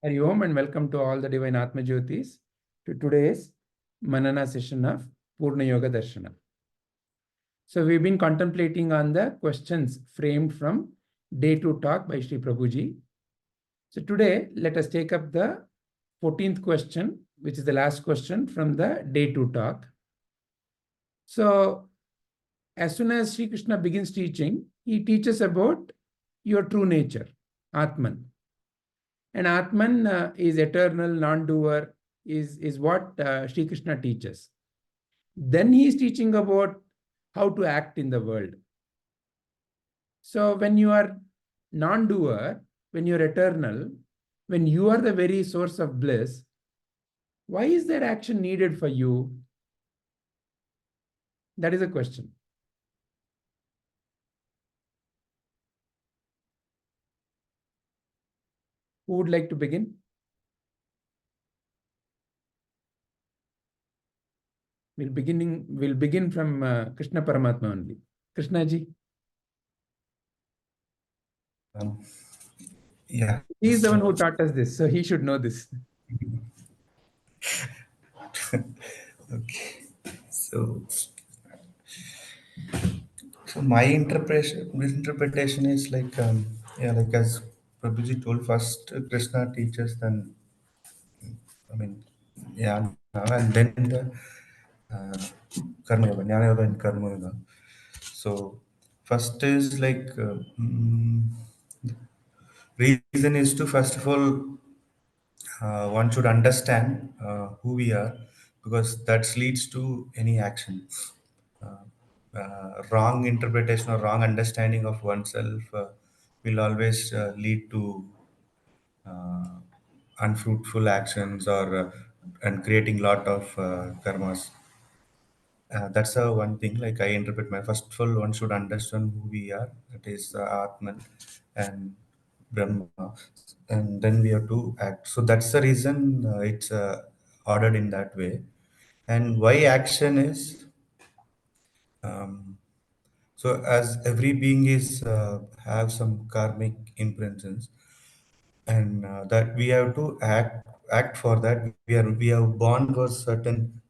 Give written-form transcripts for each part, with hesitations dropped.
Hari Om and welcome to all the divine Atmajyotis to today's Manana session of Purna Yoga Darshana. So we've been contemplating on the questions framed from Day 2 talk by sriprabhuji. So today let us take up the 14th question, which is the last question from the Day 2 talk. So as soon as Srikrishna begins teaching, he teaches about your true nature, Atman. And Atman is eternal, non-doer, is what Sri Krishna teaches. Then he is teaching about how to act in the world. So when you are non-doer, when you are eternal, when you are the very source of bliss, why is there action needed for you? That is a question. Who would like to begin? We'll begin from Krishna Paramatma only. Krishna ji. Yeah. He is the one who taught us this, so he should know this. Okay. So my interpretation is like like as Prabhuji told, first Krishna teaches, then and then the Karma Yoga, Jnana Yoga and Karma Yoga. So first is like reason is to first of all one should understand who we are, because that leads to any action. Wrong interpretation or wrong understanding of oneself will always lead to uh, unfruitful actions or and creating lot of karmas. That's one thing. Like I interpret my first of all, one should understand who we are. That is Atman and Brahma, and then we have to act. So that's the reason it's ordered in that way. And why action is um, so as every being is have some karmic imprints, and that we have to act for that. We have born for certain.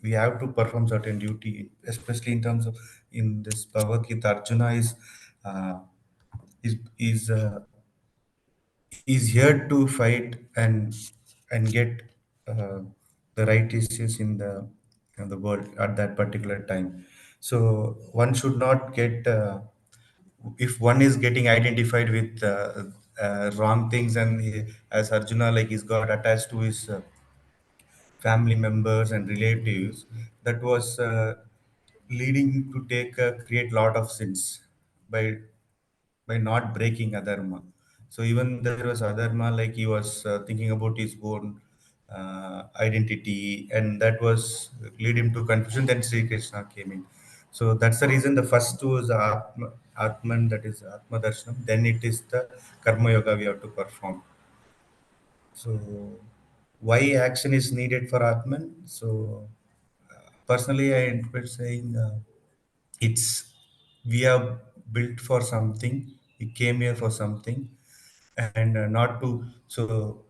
We have to perform certain duty, especially in terms of in this Bhagavadgita. Arjuna uh, is is here to fight and get uh, the right issues in the world at that particular time. So one should not get if one is getting identified with wrong things, and as Arjuna, like he's got attached to his family members and relatives, that was leading to take create lot of sins by not breaking adharma. So even there was adharma, like he was thinking about his own identity, and that was lead him to confusion. Then Sri Krishna came in. So that's the reason the first two is Atman, that is Atma Darshanam. Then it is the Karma Yoga we have to perform. So why action is needed for Atman? So personally, I interpret saying it's we have built for something. We came here for something, and not to to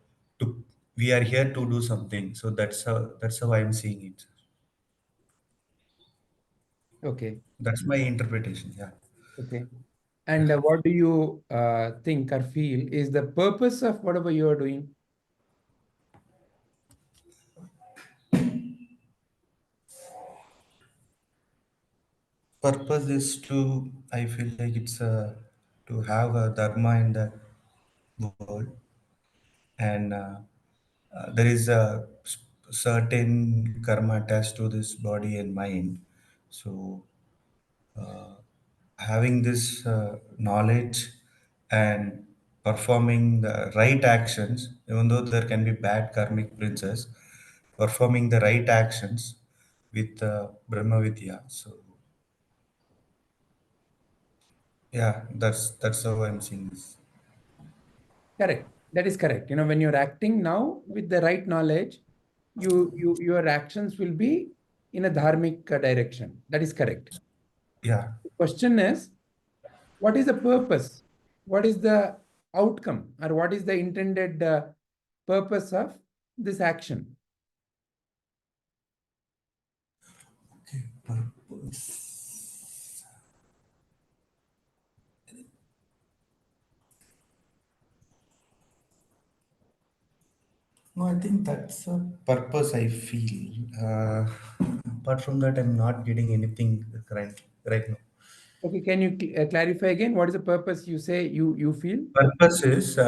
we are here to do something. So that's how I'm seeing it. Okay. That's my interpretation. Yeah. Okay. And what do you think or feel is the purpose of whatever you are doing? Purpose is to, I feel like it's to have a dharma in the world, and there is a certain karma attached to this body and mind. So uh, having this knowledge and performing the right actions, even though there can be bad karmic princes, performing the right actions with Brahma Vidya. So yeah, that's how I'm seeing this. Correct. That is correct. When you're acting now with the right knowledge, your actions will be in a dharmic direction. That is correct. Yeah. The question is, what is the purpose? What is the outcome, or what is the intended purpose of this action? Okay, purpose. No, I think that's a purpose I feel. Apart from that, I'm not getting anything right now. Okay, can you clarify again? What is the purpose you say you feel? Purpose is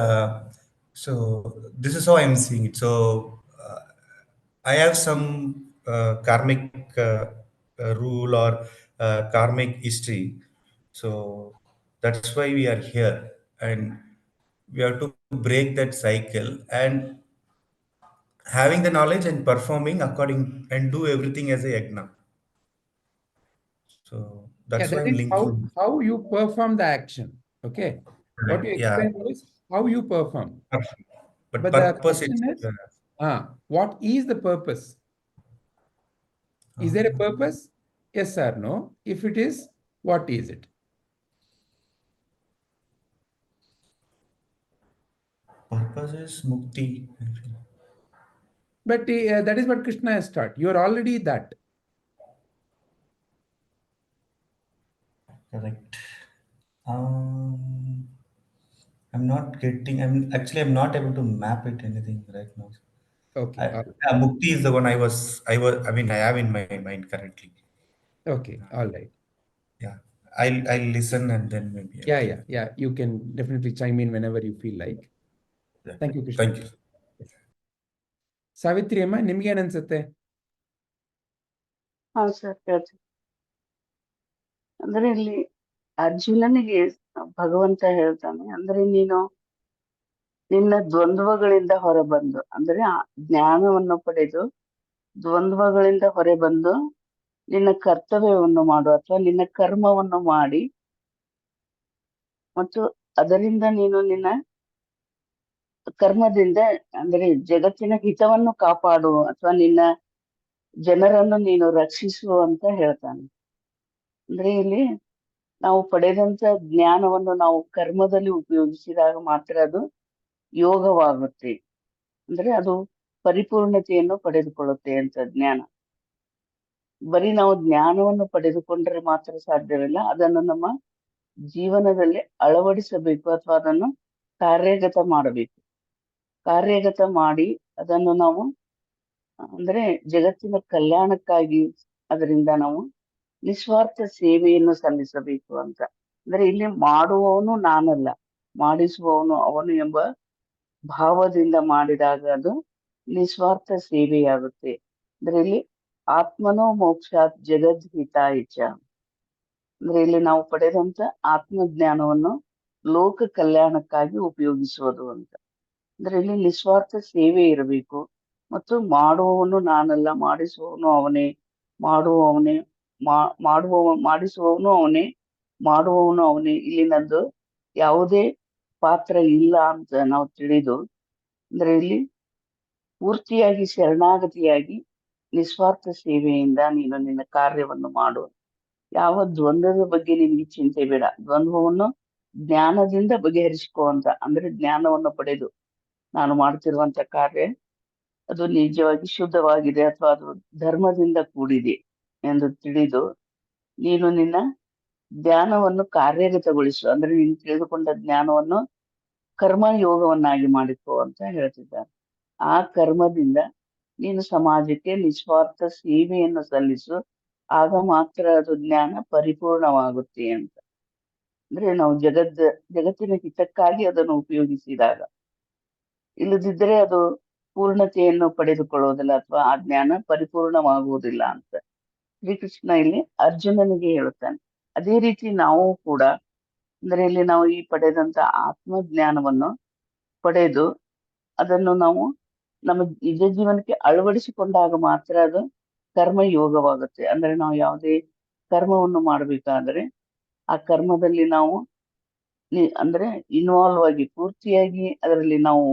so this is how I'm seeing it. So I have some karmic rule or karmic history. So that's why we are here, and we have to break that cycle and having the knowledge and performing according and do everything as a yagna. So Yeah, that's why that I'm is linking. how you perform the action. Okay. What you Correct. Yeah. explained was how you perform. But But the purpose is question is, what is the purpose? Is there a uh, purpose? Yes or no? If it is, what is it? purpose is mukti. I feel. But that is what Krishna has taught. You are already that. Correct. Um, I'm not getting. I'm not able to map it anything right now. Okay. All right. Mukti is the one I mean, I have in my mind currently. Okay. All right. Yeah. I'll listen and then maybe I Yeah, can. yeah, yeah. You can definitely chime in whenever you feel like. Yeah. Thank you, Krishna. Thank you. Yes. Savitri ಅಮ್ಮ ನಿಮ್ಗೆ ಏನನ್ಸುತ್ತೆ? ಹಾ sir ಕೇಳ್ತೀನಿ. ಅಂದ್ರೆ ಇಲ್ಲಿ ಅರ್ಜುನನಿಗೆ ಭಗವಂತ ಹೇಳ್ತಾನೆ, ಅಂದ್ರೆ ನೀನು ನಿನ್ನ ದ್ವಂದ್ವಗಳಿಂದ ಹೊರಬಂದು, ಅಂದ್ರೆ ಆ ಜ್ಞಾನವನ್ನು ಪಡೆದು ದ್ವಂದ್ವಗಳಿಂದ ಹೊರಬಂದು ನಿನ್ನ ಕರ್ತವ್ಯವನ್ನು ಮಾಡು ಅಥವಾ ನಿನ್ನ ಕರ್ಮವನ್ನು ಮಾಡಿ ಮತ್ತು ಅದರಿಂದ ನೀನು ನಿನ್ನ ಕರ್ಮದಿಂದ ಅಂದ್ರೆ ಜಗತ್ತಿನ ಹಿತವನ್ನು ಕಾಪಾಡು ಅಥವಾ ನಿನ್ನ ಜನರನ್ನು ನೀನು ರಕ್ಷಿಸು ಅಂತ ಹೇಳ್ತಾನೆ. ಅಂದ್ರೆ ಇಲ್ಲಿ ನಾವು ಪಡೆದಂತ ಜ್ಞಾನವನ್ನು ನಾವು ಕರ್ಮದಲ್ಲಿ ಉಪಯೋಗಿಸಿದಾಗ ಮಾತ್ರ ಅದು ಯೋಗವಾಗುತ್ತೆ. ಅಂದ್ರೆ ಅದು ಪರಿಪೂರ್ಣತೆಯನ್ನು ಪಡೆದುಕೊಳ್ಳುತ್ತೆ ಅಂತ ಜ್ಞಾನ. ಬರೀ ನಾವು ಜ್ಞಾನವನ್ನು ಪಡೆದುಕೊಂಡ್ರೆ ಮಾತ್ರ ಸಾಧ್ಯವಿಲ್ಲ, ಅದನ್ನು ನಮ್ಮ ಜೀವನದಲ್ಲಿ ಅಳವಡಿಸಬೇಕು ಅಥವಾ ಅದನ್ನು ಕಾರ್ಯಗತ ಮಾಡಬೇಕು. ಕಾರ್ಯಗತ ಮಾಡಿ ಅದನ್ನು ನಾವು ಅಂದ್ರೆ ಜಗತ್ತಿನ ಕಲ್ಯಾಣಕ್ಕಾಗಿ ಅದರಿಂದ ನಾವು ನಿಸ್ವಾರ್ಥ ಸೇವೆಯನ್ನು ಸಲ್ಲಿಸಬೇಕು ಅಂತ. ಅಂದ್ರೆ ಇಲ್ಲಿ ಮಾಡುವವನು ನಾನಲ್ಲ, ಮಾಡಿಸುವವನು ಅವನು ಎಂಬ ಭಾವದಿಂದ ಮಾಡಿದಾಗ ಅದು ನಿಸ್ವಾರ್ಥ ಸೇವೆಯಾಗುತ್ತೆ. ಅಂದ್ರೆ ಇಲ್ಲಿ ಆತ್ಮನೋ ಮೋಕ್ಷಾತ್ ಜಗದ್ಹಿತಾಯ ಚ. ಅಂದ್ರೆ ಇಲ್ಲಿ ನಾವು ಪಡೆದಂತ ಆತ್ಮಜ್ಞಾನವನ್ನು ಲೋಕ ಕಲ್ಯಾಣಕ್ಕಾಗಿ ಉಪಯೋಗಿಸುವುದು ಅಂತ. ಅಂದ್ರೆ ಇಲ್ಲಿ ನಿಸ್ವಾರ್ಥ ಸೇವೆ ಇರಬೇಕು ಮತ್ತು ಮಾಡುವವನು ನಾನಲ್ಲ, ಮಾಡಿಸುವವನು ಅವನೇ, ಮಾಡುವವನೇ ಮಾಡಿಸುವವನು ಅವನೇ, ಮಾಡುವವನು ಅವನೇ. ಇಲ್ಲಿ ನಂದು ಯಾವುದೇ ಪಾತ್ರ ಇಲ್ಲ ಅಂತ ನಾವು ತಿಳಿದು, ಅಂದ್ರೆ ಇಲ್ಲಿ ಪೂರ್ತಿಯಾಗಿ ಶರಣಾಗತಿಯಾಗಿ ನಿಸ್ವಾರ್ಥ ಸೇವೆಯಿಂದ ನೀನು ನಿನ್ನ ಕಾರ್ಯವನ್ನು ಮಾಡು. ಯಾವ ದ್ವಂದ್ವದ ಬಗ್ಗೆ ನಿನಗೆ ಚಿಂತೆ ಬೇಡ, ದ್ವಂದ್ವವನ್ನು ಜ್ಞಾನದಿಂದ ಬಗೆಹರಿಸಿಕೋ ಅಂತ. ಅಂದ್ರೆ ಜ್ಞಾನವನ್ನು ಪಡೆದು ನಾನು ಮಾಡ್ತಿರುವಂತ ಕಾರ್ಯ ಅದು ನಿಜವಾಗಿ ಶುದ್ಧವಾಗಿದೆ ಅಥವಾ ಅದು ಧರ್ಮದಿಂದ ಕೂಡಿದೆ ಎಂದು ತಿಳಿದು ನೀನು ನಿನ್ನ ಜ್ಞಾನವನ್ನು ಕಾರ್ಯಗತಗೊಳಿಸು. ಅಂದ್ರೆ ನೀನು ತಿಳಿದುಕೊಂಡ ಜ್ಞಾನವನ್ನು ಕರ್ಮಯೋಗವನ್ನಾಗಿ ಮಾಡಿಕೋ ಅಂತ ಹೇಳ್ತಿದ್ದಾರೆ. ಆ ಕರ್ಮದಿಂದ ನೀನು ಸಮಾಜಕ್ಕೆ ನಿಸ್ವಾರ್ಥ ಸೇವೆಯನ್ನು ಸಲ್ಲಿಸು, ಆಗ ಮಾತ್ರ ಅದು ಜ್ಞಾನ ಪರಿಪೂರ್ಣವಾಗುತ್ತೆ ಅಂತ. ಅಂದ್ರೆ ನಾವು ಜಗತ್ತಿನ ಹಿತಕ್ಕಾಗಿ ಅದನ್ನು ಉಪಯೋಗಿಸಿದಾಗ, ಇಲ್ಲದಿದ್ದರೆ ಅದು ಪೂರ್ಣತೆಯನ್ನು ಪಡೆದುಕೊಳ್ಳುವುದಿಲ್ಲ ಅಥವಾ ಆ ಜ್ಞಾನ ಪರಿಪೂರ್ಣವಾಗುವುದಿಲ್ಲ ಅಂತ ಶ್ರೀಕೃಷ್ಣ ಇಲ್ಲಿ ಅರ್ಜುನನಿಗೆ ಹೇಳುತ್ತಾನೆ. ಅದೇ ರೀತಿ ನಾವು ಕೂಡ ಅಂದ್ರೆ ಇಲ್ಲಿ ನಾವು ಈ ಪಡೆದಂತ ಆತ್ಮಜ್ಞಾನವನ್ನು ಪಡೆದು ಅದನ್ನು ನಾವು ನಮ್ಮ ನಿಜ ಜೀವನಕ್ಕೆ ಅಳವಡಿಸಿಕೊಂಡಾಗ ಮಾತ್ರ ಅದು ಕರ್ಮ ಯೋಗವಾಗುತ್ತೆ. ಅಂದ್ರೆ ನಾವು ಯಾವುದೇ ಕರ್ಮವನ್ನು ಮಾಡಬೇಕಾದ್ರೆ ಆ ಕರ್ಮದಲ್ಲಿ ನಾವು ಅಂದ್ರೆ ಇನ್ವಾಲ್ವ್ ಆಗಿ ಪೂರ್ತಿಯಾಗಿ ಅದರಲ್ಲಿ ನಾವು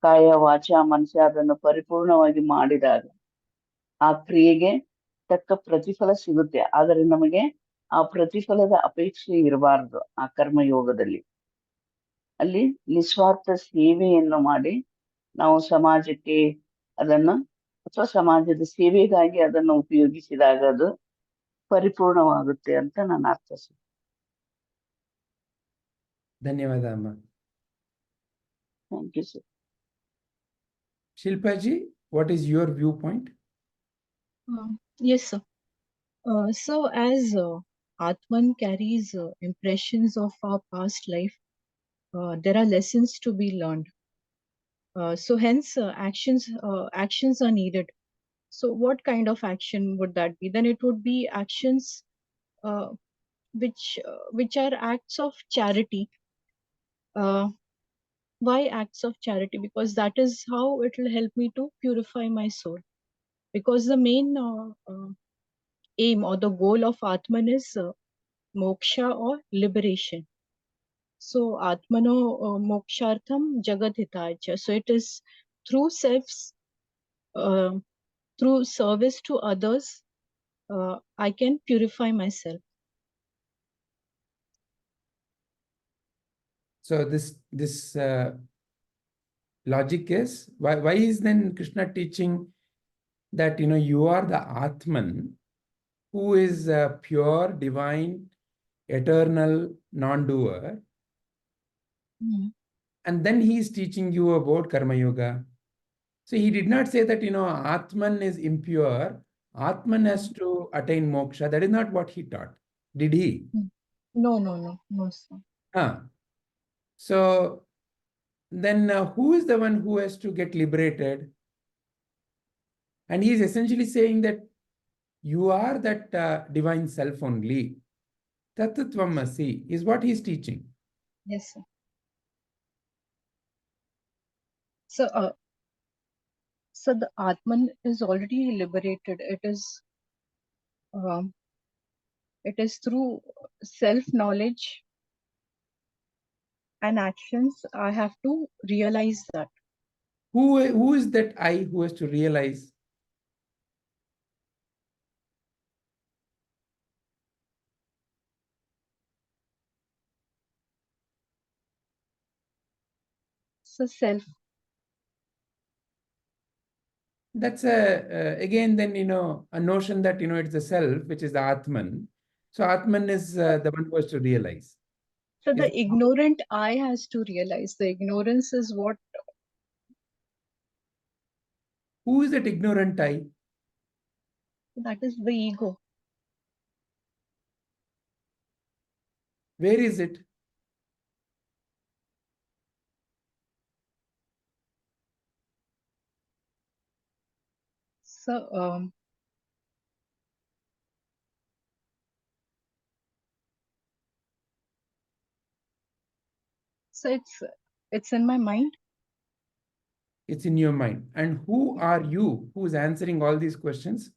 ಕಾಯ ವಾಚ ಮನಸ್ಸ ಅದನ್ನು ಪರಿಪೂರ್ಣವಾಗಿ ಮಾಡಿದಾಗ ಆ ಕ್ರಿಯೆಗೆ ತಕ್ಕ ಪ್ರತಿಫಲ ಸಿಗುತ್ತೆ. ಆದರೆ ನಮಗೆ ಆ ಪ್ರತಿಫಲದ ಅಪೇಕ್ಷೆ ಇರಬಾರದು. ಆ ಕರ್ಮಯೋಗದಲ್ಲಿ ಅಲ್ಲಿ ನಿಸ್ವಾರ್ಥ ಸೇವೆಯನ್ನು ಮಾಡಿ ನಾವು ಸಮಾಜಕ್ಕೆ ಅದನ್ನ ಅಥವಾ ಸಮಾಜದ ಸೇವೆಗಾಗಿ ಅದನ್ನು ಉಪಯೋಗಿಸಿದಾಗ ಅದು ಪರಿಪೂರ್ಣವಾಗುತ್ತೆ ಅಂತ ನಾನು ಅರ್ಥೈಸ್ತೀನಿ. ಧನ್ಯವಾದ ಅಮ್ಮ. Thank you sir. Shilpaji, what is your viewpoint? Yes, sir. So as Atman carries impressions of our past life, there are lessons to be learned. So hence actions are needed. So what kind of action would that be? Then it would be actions uh, which are acts of charity. Why acts of charity? Because that is how it will help me to purify my soul. Because the main aim or the goal of Atman is moksha or liberation. So Atmano mokshartham jagat hitacha. So it is through through service to others, I can purify myself. So this logic is, why is then Krishna teaching that you are the Atman who is pure, divine, eternal, non-doer, and then he is teaching you about Karma Yoga. So he did not say that Atman is impure, Atman has to attain moksha. That is not what he taught. Did he? No, sir. So then who is the one who has to get liberated? And he is essentially saying that you are that divine self only. Tattvammasi is what he is teaching. Yes, sir. So the Atman is already liberated. It is through self-knowledge and actions I have to realize that. Who is that I who has to realize? So self. That's again then a notion that it's the self, which is the Atman. So Atman is the one who has to realize. So the ignorant I has to realize. The ignorance is what. Who is that ignorant I? That is the ego. Where is it? So it's in my mind. It's in your mind. And who are you who is answering all these questions?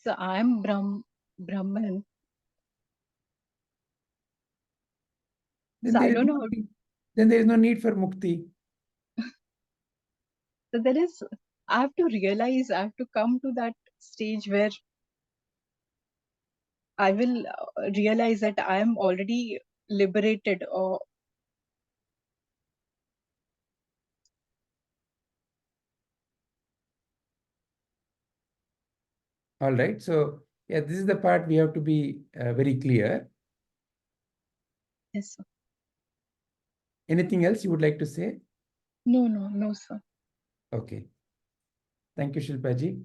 So I am Brahman. Then So there I is don't know. Then there is no need for mukti. So I have to realize, I have to come to that stage where I will realize that I am already liberated. Or All right. So yeah, this is the part we have to be very clear. yes, sir. Anything else you would like to say? No, sir. Okay. Thank you, Shilpaji.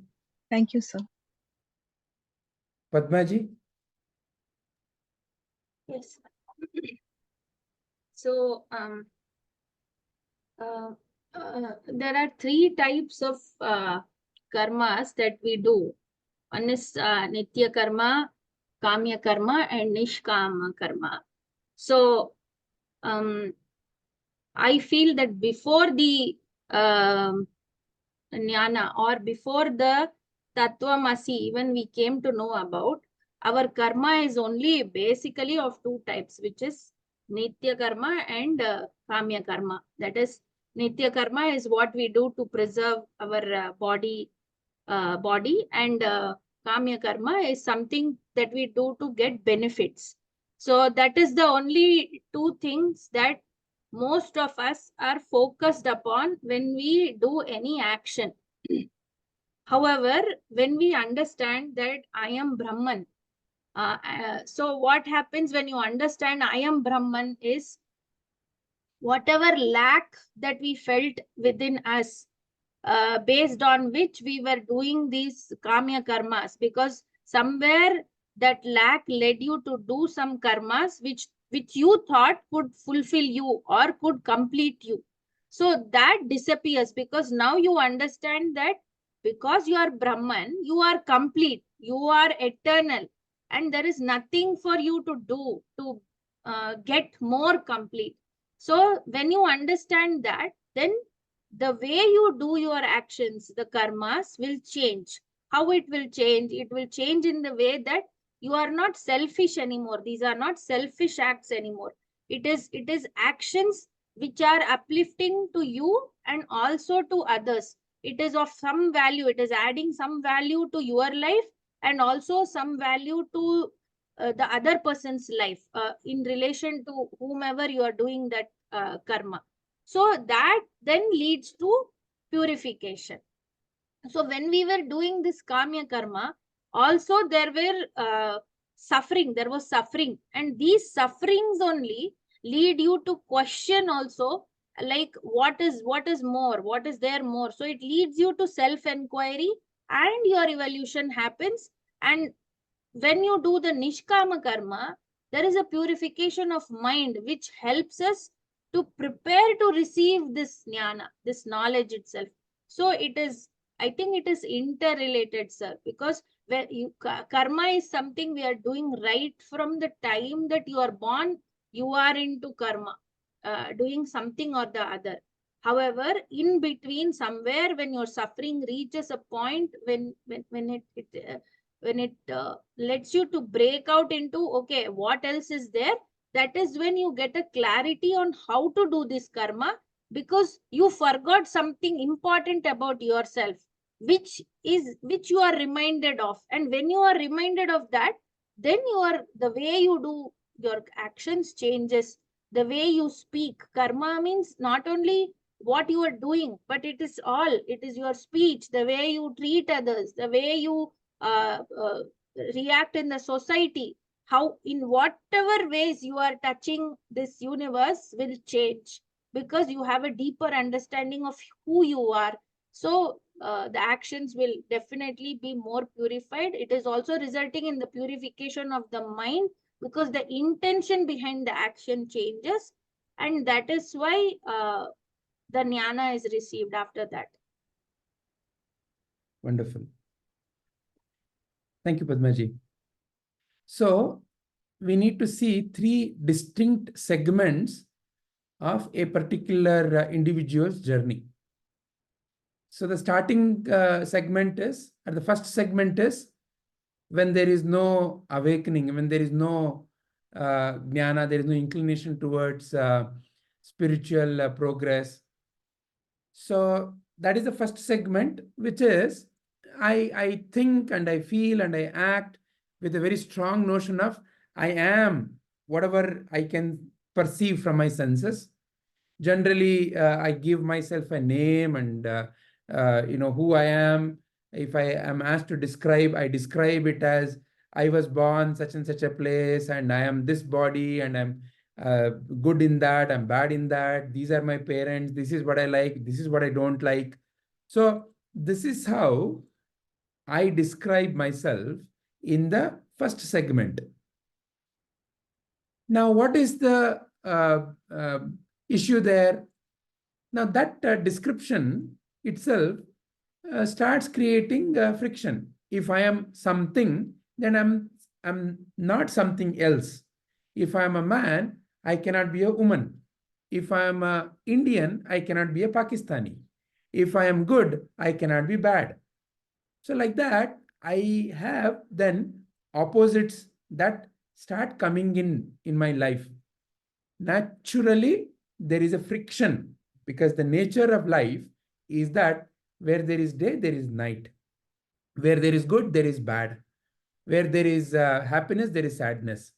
Thank you, sir. Padmaji? Yes. So there are three types of karmas that we do. One is nitya karma, kamya karma, and nishkama karma. So I feel that before the jnana or before the tattvamasi even we came to know about, our karma is only basically of two types, which is nitya karma and kamya karma. That is, Nitya karma is what we do to preserve our body, and kamya karma is something that we do to get benefits. So that is the only two things that most of us are focused upon when we do any action. However, when we understand that I am Brahman, so what happens when you understand I am Brahman is whatever lack that we felt within us, based on which we were doing these kamya karmas, because somewhere that lack led you to do some karmas which you thought could fulfill you or could complete you. So that disappears, because now you understand that because you are Brahman, you are complete, you are eternal, and there is nothing for you to do to get more complete. So when you understand that, then the way you do your actions, the karmas, will change. How it will change? It will change in the way that you are not selfish anymore. These are not selfish acts anymore. It is actions which are uplifting to you and also to others. It is of some value. It is adding some value to your life and also some value to the other person's life, in relation to whomever you are doing that karma. So that then leads to purification. So when we were doing this kamya karma, also there was suffering, and these sufferings only lead you to question also, like what is more, what is there more. So it leads you to self-inquiry, and your evolution happens. And when you do the nishkama karma, there is a purification of mind which helps us to prepare to receive this jnana, this knowledge itself. So I think it is interrelated, sir, because when karma is something we are doing right from the time that you are born. You are into karma, doing something or the other. However, in between, somewhere when your suffering reaches a point when it lets you to break out into, okay, what else is there? That is when you get a clarity on how to do this karma, because you forgot something important about yourself, which you are reminded of. And when you are reminded of that, then the way you do your actions changes, the way you speak. Karma means not only what you are doing, but it is your speech, the way you treat others, the way you react in the society, how in whatever ways you are touching this universe will change, because you have a deeper understanding of who you are. So the actions will definitely be more purified. It is also resulting in the purification of the mind, because the intention behind the action changes, and that is why the jnana is received after that. Wonderful. Thank you, Padmaji. So we need to see three distinct segments of a particular individual's journey. So the starting segment is, or the first segment is, when there is no awakening, when there is no jnana, there is no inclination towards spiritual progress. So that is the first segment, which is I think and I feel and I act with a very strong notion of I am whatever I can perceive from my senses. Generally, I give myself a name and who I am. If I am asked to describe, I describe it as I was born such and such a place, and I am this body, and I'm good in that, I'm bad in that. These are my parents. This is what I like. This is what I don't like. So this is how I describe myself in the first segment. Now, what is the issue there? Now, that description itself starts creating friction. If I am something, then I'm not something else. If I am a man, I cannot be a woman. If I am an Indian, I cannot be a Pakistani. If I am good, I cannot be bad. So like that, I have then opposites that start coming in my life. Naturally, there is a friction because the nature of life is that where there is day, there is night. Where there is good, there is bad. Where there is happiness, there is sadness.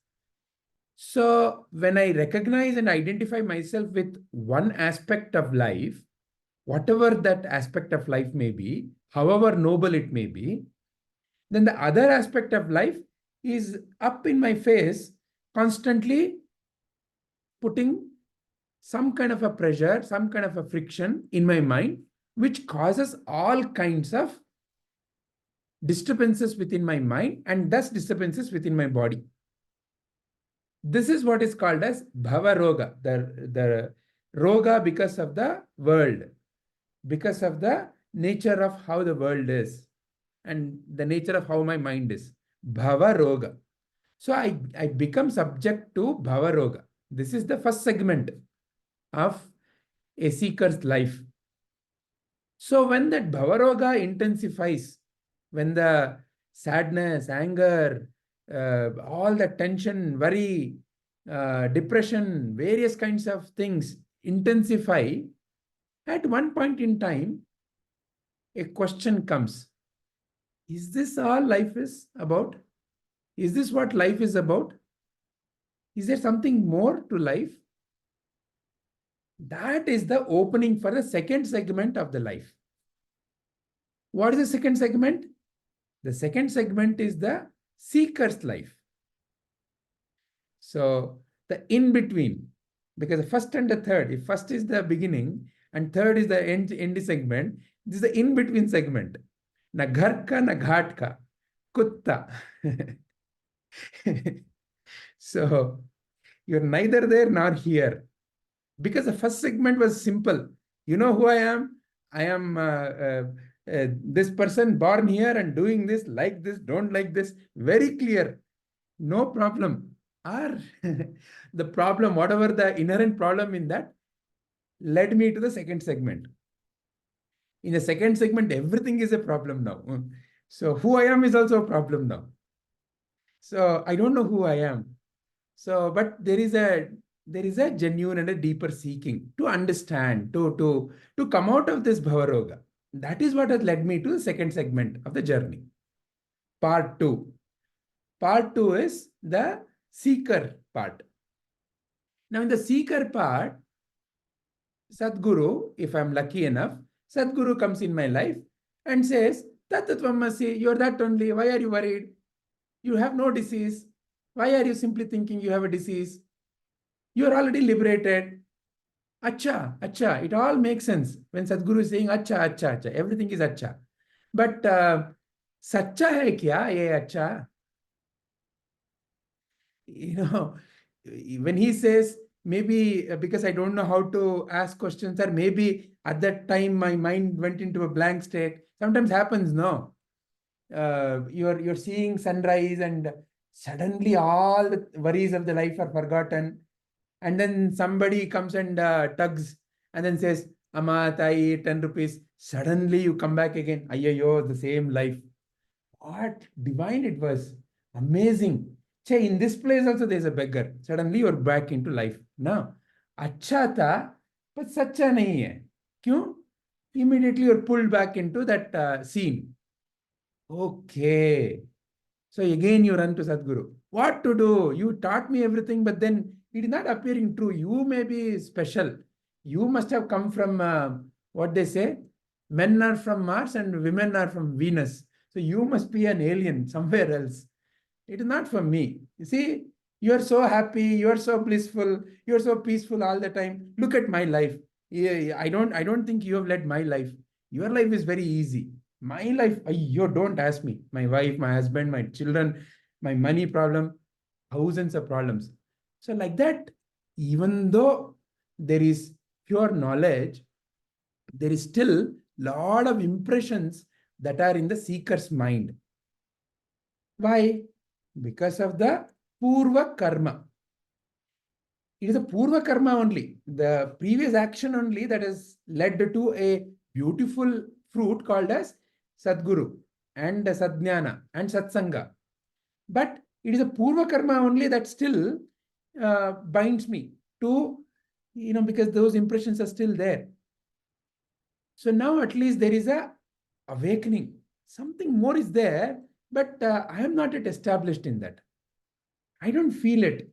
So when I recognize and identify myself with one aspect of life, whatever that aspect of life may be, however noble it may be, then the other aspect of life is up in my face, constantly putting some kind of a pressure, some kind of a friction in my mind, which causes all kinds of disturbances within my mind and thus disturbances within my body. This is what is called as bhava roga, the roga because of the world, because of the nature of how the world is and the nature of how my mind is. Bhava roga. So I become subject to bhava roga. This is the first segment of a seeker's life. So when that bhava roga intensifies, when the sadness, anger, all the tension, worry, depression, various kinds of things intensify, at one point in time, a question comes. Is this all life is about? Is this what life is about? Is there something more to life? That is the opening for the second segment of the life. What is the second segment? The second segment is the seeker's life. So the in-between, because the first and the third, if first is the beginning and third is the end segment, this is the in-between segment. Na ghar ka, na ghat ka, kutta. So you're neither there nor here. Because the first segment was simple. You know who I am? I am this person born here and doing this, like this, don't like this. Very clear. No problem. Or the problem, whatever the inherent problem in that, led me to the second segment. In the second segment, everything is a problem now. So who I am is also a problem now. So I don't know who I am. So, but there is a genuine and a deeper seeking to understand, to come out of this bhavaroga. That is what has led me to the second segment of the journey. Part 2. Part 2 is the seeker part. Now in the seeker part, Sadguru, if I'm lucky enough, Sadguru comes in my life and says, Tattatvamasi, you're that only. Why are you worried? You have no disease. Why are you simply thinking you have a disease? You are already liberated. Acha, acha. It all makes sense when Sadguru is saying acha, acha, acha. Everything is acha. But sacha hai kya ye acha? You know, when he says, maybe because I don't know how to ask questions, or maybe at that time my mind went into a blank state. Sometimes happens, no? You're seeing sunrise and suddenly all the worries of the life are forgotten. And then somebody comes and tugs and then says, Amma, Tai, 10 rupees. Suddenly you come back again. Ayyo, the same life. What divine it was. Amazing. Che, in this place also there's a beggar. Suddenly you're back into life. Now, acha tha, but sacha nahi hai. Kyun? Immediately you're pulled back into that scene. Okay. So again you run to Sadguru. What to do? You taught me everything, but then it is not appearing true. You may be special. You must have come from what they say, men are from Mars and women are from Venus. So you must be an alien somewhere else. It is not for me. You see, you are so happy, you are so blissful, you are so peaceful all the time. Look at my life. I don't think you have led my life. Your life is very easy. My life, you don't ask me. My wife, my husband, my children, my money problem, thousands of problems. So like that, even though there is pure knowledge, there is still lot of impressions that are in the seeker's mind. Why? Because of the Purva Karma. It is a Purva Karma only, the previous action only, that has led to a beautiful fruit called as Sadguru and Sadjnana and Satsanga. But it is a Purva Karma only that still binds me to, because those impressions are still there. So now at least there is a awakening. Something more is there, but I am not yet established in that. I don't feel it.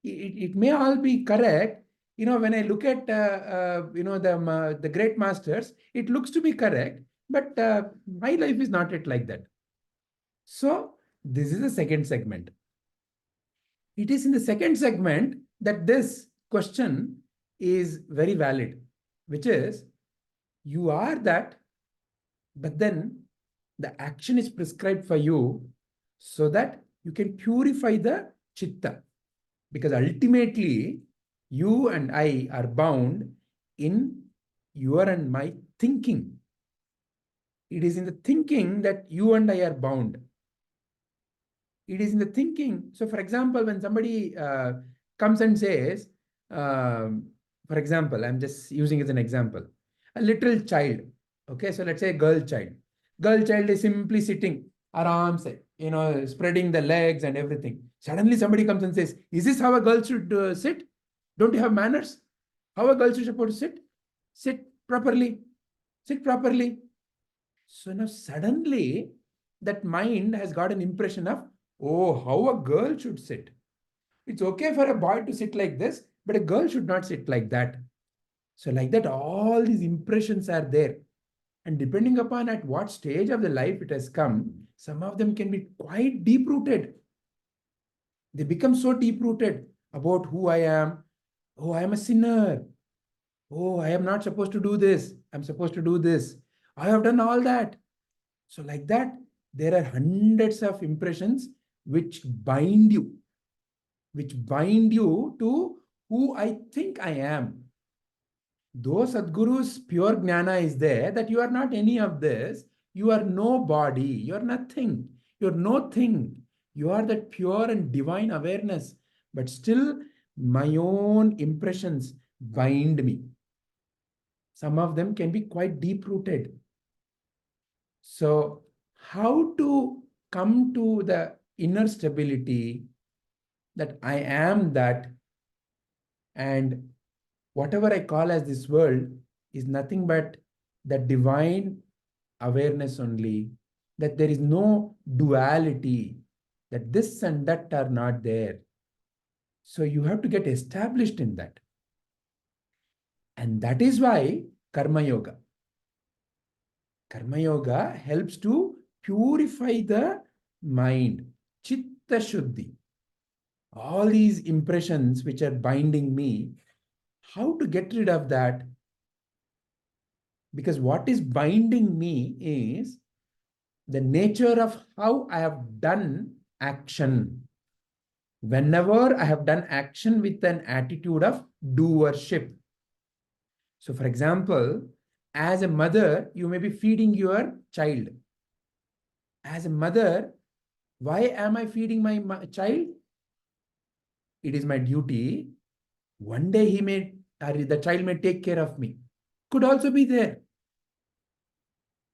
It may all be correct. When I look at the great masters, it looks to be correct, but my life is not yet like that. So this is the second segment. It is in the second segment that this question is very valid, which is, you are that, but then the action is prescribed for you so that you can purify the chitta. Because ultimately, you and I are bound in your and my thinking. It is in the thinking that you and I are bound. It is in the thinking. So, for example, when somebody comes and says, for example, I'm just using as an example, a little child. Okay, so let's say a girl child. Girl child is simply sitting, aram se, spreading the legs and everything. Suddenly somebody comes and says, is this how a girl should sit? Don't you have manners? How a girl should supposed to sit? Sit properly. Sit properly. So now suddenly that mind has got an impression of, oh, how a girl should sit. It's okay for a boy to sit like this, but a girl should not sit like that. So like that, all these impressions are there. And depending upon at what stage of the life it has come, some of them can be quite deep-rooted. They become so deep-rooted about who I am. Oh, I am a sinner. Oh, I am not supposed to do this. I'm supposed to do this. I have done all that. So like that, there are hundreds of impressions which bind you to who I think I am. Though Sadhguru's pure jnana is there, that you are not any of this, you are no body, you are nothing, you are no thing. You are that pure and divine awareness. But still, my own impressions bind me. Some of them can be quite deep-rooted. So, how to come to the inner stability that I am that, and whatever I call as this world is nothing but the divine awareness only, that there is no duality, that this and that are not there. So you have to get established in that. And that is why Karma Yoga. Karma Yoga helps to purify the mind, Chitta Shuddhi. All these impressions which are binding me, how to get rid of that? Because what is binding me is the nature of how I have done action. Whenever I have done action with an attitude of doership. So, for example, as a mother, you may be feeding your child. As a mother, why am I feeding my child? It is my duty. One day the child may take care of me. Could also be there.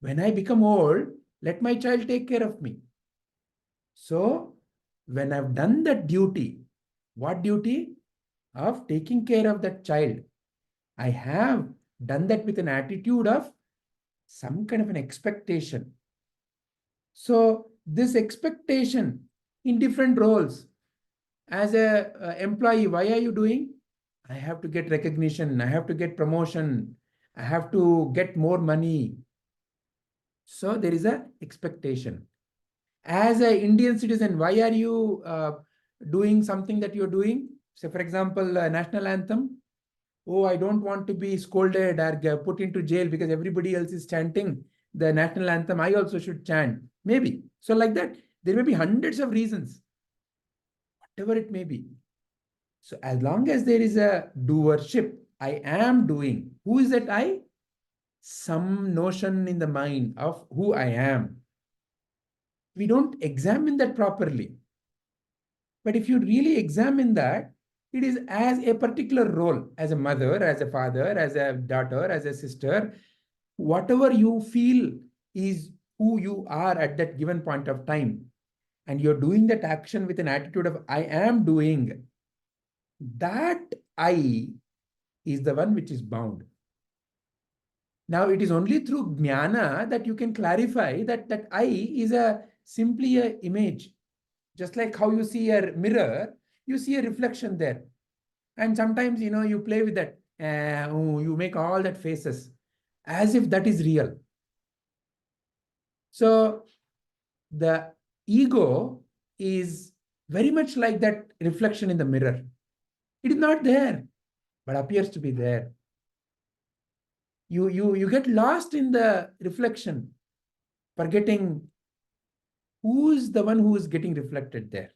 When I become old, let my child take care of me. So, when I've done that duty, what duty? Of taking care of that child. I have done that with an attitude of some kind of an expectation. So, this expectation in different roles. As a employee, why are you doing? I have to get recognition. I have to get promotion. I have to get more money. So there is a expectation. As an Indian citizen, why are you doing something that you're doing? So for example, national anthem. Oh, I don't want to be scolded or put into jail because everybody else is chanting the national anthem. I also should chant. Maybe. So like that, there may be hundreds of reasons. Whatever it may be. So as long as there is a doership, I am doing. Who is that I? Some notion in the mind of who I am. We don't examine that properly. But if you really examine that, it is as a particular role, as a mother, as a father, as a daughter, as a sister, whatever you feel is who you are at that given point of time. And you're doing that action with an attitude of I am doing. That I is the one which is bound. Now it is only through jnana that you can clarify that I is simply a image. Just like how you see a mirror, you see a reflection there. And sometimes, you play with that. You make all that faces as if that is real. So the ego is very much like that reflection in the mirror. It is not there, but appears to be there. You get lost in the reflection, forgetting who is the one who is getting reflected there.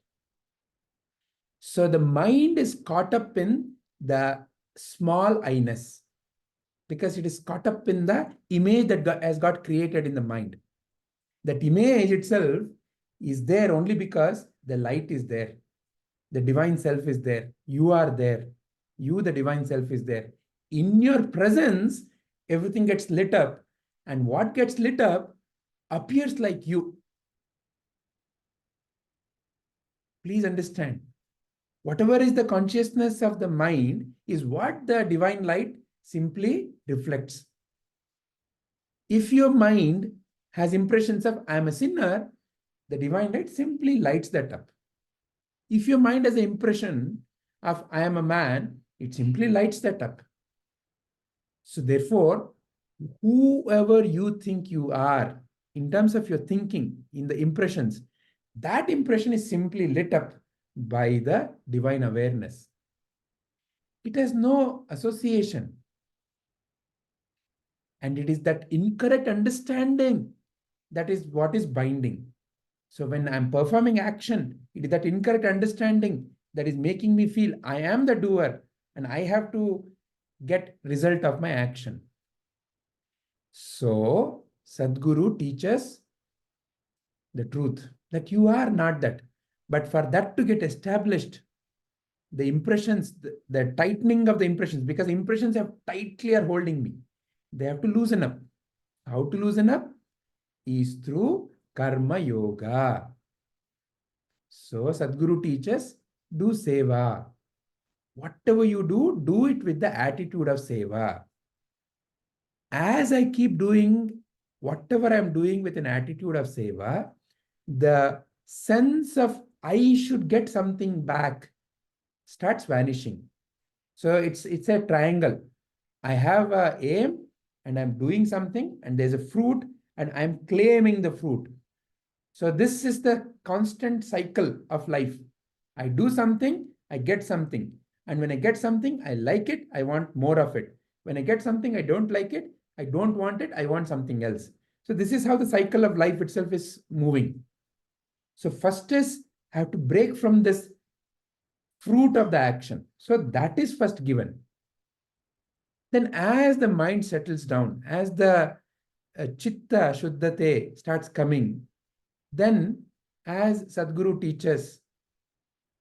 So the mind is caught up in the small I-ness because it is caught up in the image that has got created in the mind. That image itself is there only because the light is there. The divine self is there. You are there. You, the divine self, is there. In your presence, everything gets lit up. And what gets lit up appears like you. Please understand. Whatever is the consciousness of the mind is what the divine light simply reflects. If your mind has impressions of I am a sinner, the divine light simply lights that up. If your mind has an impression of I am a man, it simply lights that up. So therefore, whoever you think you are, in terms of your thinking, in the impressions, that impression is simply lit up by the divine awareness. It has no association. And it is that incorrect understanding that is what is binding. So when I'm performing action, it is that incorrect understanding that is making me feel I am the doer and I have to get result of my action. So Sadguru teaches the truth that you are not that. But for that to get established, the impressions, the tightening of the impressions, because impressions have tightly are holding me. They have to loosen up. How to loosen up? Is through karma yoga. So Sadguru teaches, do seva. Whatever you do it with the attitude of seva. As I keep doing whatever I'm doing with an attitude of seva, the sense of I should get something back starts vanishing. So it's a triangle. I have an aim and I'm doing something and there's a fruit and I'm claiming the fruit. So this is the constant cycle of life. I do something, I get something. And when I get something, I like it, I want more of it. When I get something, I don't like it, I don't want it, I want something else. So this is how the cycle of life itself is moving. So first is I have to break from this fruit of the action. So that is first given. Then as the mind settles down, as the chitta shuddhate starts coming, then as Sadguru teaches,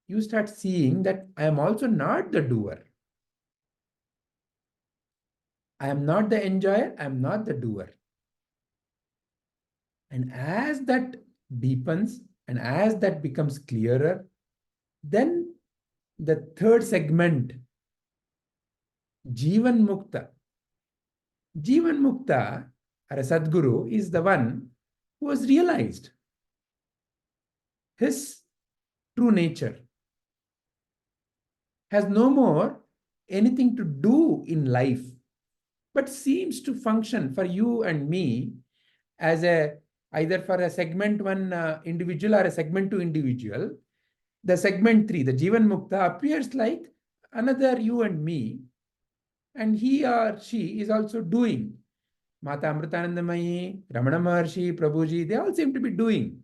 you start seeing that I am also not the doer. I am not the enjoyer, I am not the doer. And as that deepens and as that becomes clearer, then the third segment, Jivan Mukta. Jivan Mukta, or a Sadguru, is the one who has realized his true nature, has no more anything to do in life, but seems to function for you and me as either for a segment one individual or a segment two individual. The segment three, the Jivan Mukta, appears like another you and me, and he or she is also doing. Mata Amritanandamayi, Ramana Maharshi, Prabhuji, they all seem to be doing.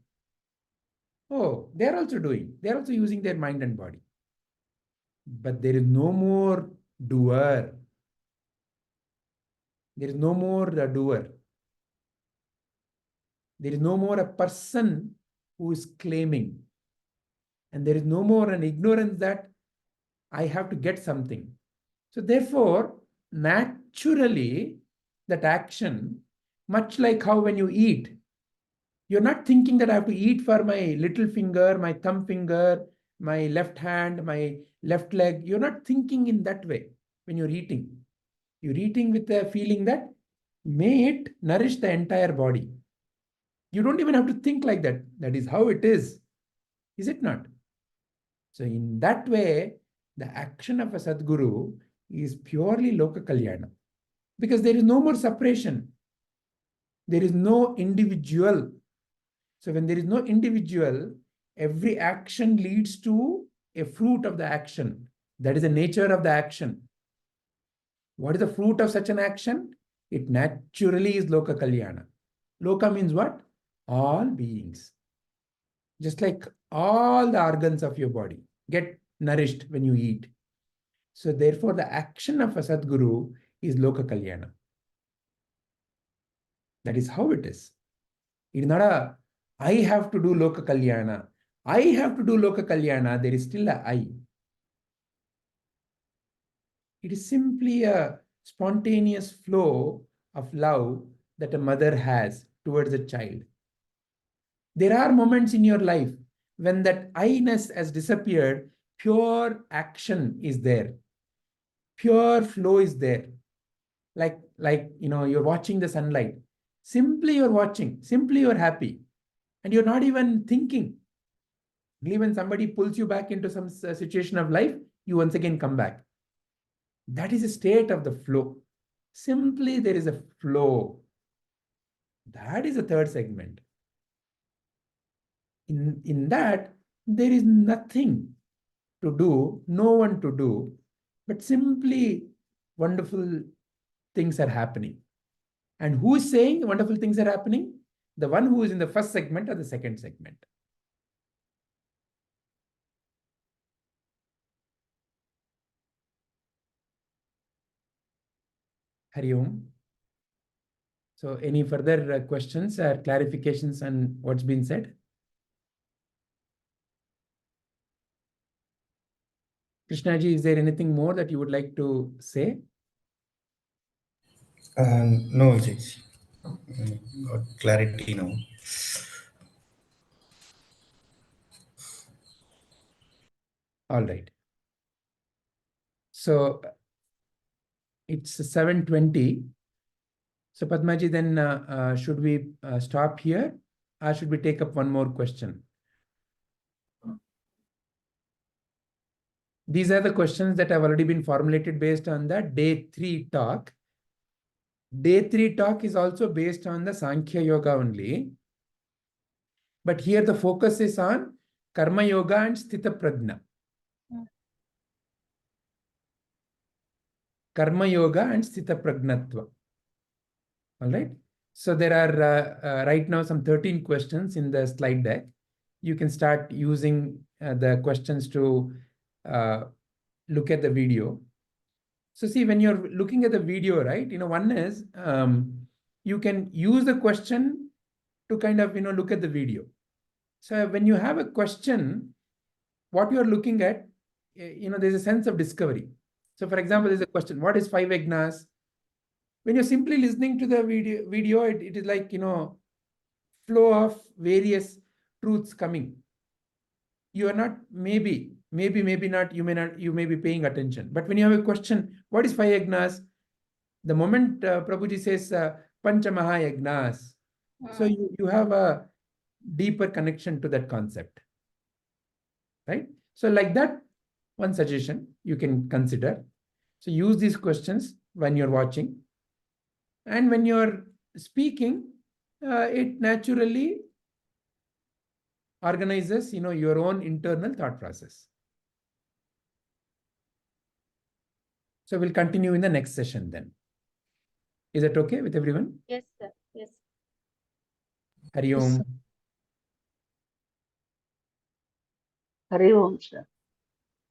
Oh, they are also doing. They are also using their mind and body. But there is no more doer. There is no more the doer. There is no more a person who is claiming. And there is no more an ignorance that I have to get something. So therefore, naturally, that action, much like how when you eat, you're not thinking that I have to eat for my little finger, my thumb finger, my left hand, my left leg. You're not thinking in that way when you're eating. You're eating with the feeling that may it nourish the entire body. You don't even have to think like that. That is how it is it not? So in that way, the action of a Sadguru is purely Loka Kalyana, because there is no more separation. There is no individual. So when there is no individual, every action leads to a fruit of the action. That is the nature of the action. What is the fruit of such an action? It naturally is Loka Kalyana. Loka means what? All beings. Just like all the organs of your body get nourished when you eat. So therefore, the action of a Sadguru is Loka Kalyana. That is how it is. It is not a, I have to do Loka Kalyana. I have to do Loka Kalyana. There is still a I. It is simply a spontaneous flow of love that a mother has towards a child. There are moments in your life when that I-ness has disappeared, pure action is there. Pure flow is there. Like you're watching the sunlight. Simply you're watching, simply you're happy. And you're not even thinking. Only when somebody pulls you back into some situation of life, you once again come back. That is a state of the flow. Simply there is a flow. That is the third segment. In that, there is nothing to do, no one to do, but simply wonderful things are happening. And who is saying wonderful things are happening? The one who is in the first segment or the second segment. Hari Om. So any further questions or clarifications on what's been said? Krishnaji, is there anything more that you would like to say? No, Vijay. Got clarity now. All right. So it's 7:20. So Padmaji, then should we stop here, or should we take up one more question? These are the questions that have already been formulated based on the day 3 talk. Day 3 talk is also based on the Sankhya Yoga only. But here the focus is on Karma Yoga and Sthita Prajna. Karma Yoga and Sthita Prajnatva. All right. So there are right now some 13 questions in the slide deck. You can start using the questions to look at the video. So see, when you're looking at the video, right, one is you can use the question to kind of, look at the video. So when you have a question, what you're looking at, there's a sense of discovery. So for example, there's a question, what is 5 yagnas? When you're simply listening to the video, it is like, flow of various truths coming. You are not, maybe not, you may be paying attention. But when you have a question, what is 5 yagnas? The moment Prabhuji says Pancha Maha Yagnas, so you have a deeper connection to that concept. Right? So like that, one suggestion you can consider. So use these questions when you're watching. And when you're speaking, it naturally organizes, your own internal thought process. So we'll continue in the next session then. Is that okay with everyone? Yes, sir. Yes. Hari Yes, Om. sir. Hari Om, sir.